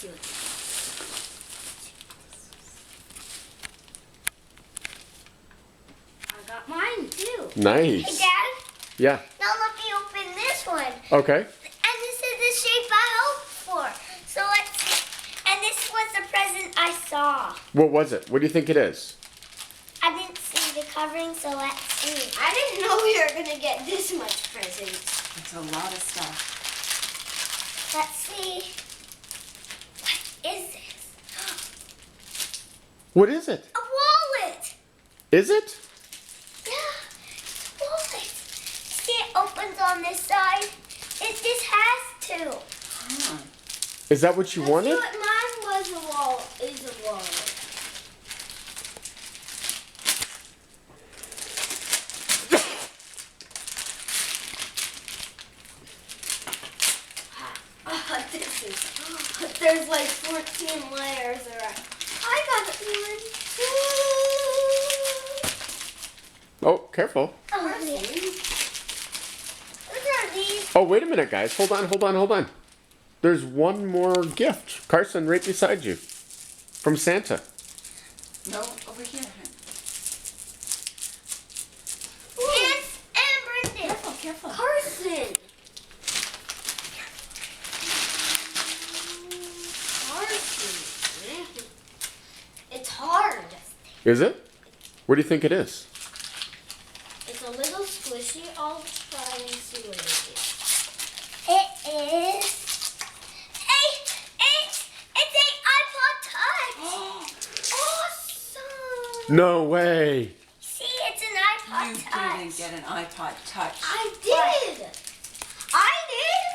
see what this is. I got mine too. Nice. Hey, Dad. Yeah. Now let me open this one. Okay. And this is the shape I hoped for. So let's see. And this was the present I saw. What was it? What do you think it is? I didn't see the covering, so let's see. I didn't know we were gonna get this much presents. It's a lot of stuff. Let's see. What is this? What is it? A wallet. Is it? Yeah, it's a wallet. See, it opens on this side. This has to. Huh. Is that what you See wanted? what mine was a wallet. Is a wallet. This is. There's like 14 layers. I got one. Oh, careful. Oh, yeah. What are these? Oh, wait a minute, guys. Hold on. There's one more gift. Carson, right beside you. From Santa. No, over here. And Brendan. Careful, careful. Carson. It's hard. Is it? What do you think it is? It's a little squishy. I'll try and see what it is. It is. It's an iPod Touch. Awesome. No way. See, it's an iPod You Touch. didn't get an iPod Touch. I did. I did.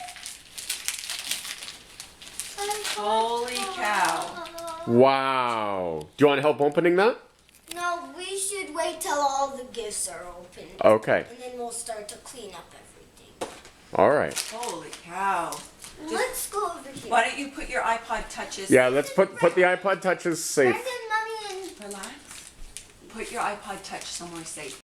Holy cow. Wow. Do you want help opening that? No, we should wait till all the gifts are open. Okay. And then we'll start to clean up everything. All right. Holy cow. Let's go over here. Why don't you put your iPod Touches... Yeah, let's put the iPod Touches safe. Brendan, Mommy, and Relax. Put your iPod Touch somewhere safe.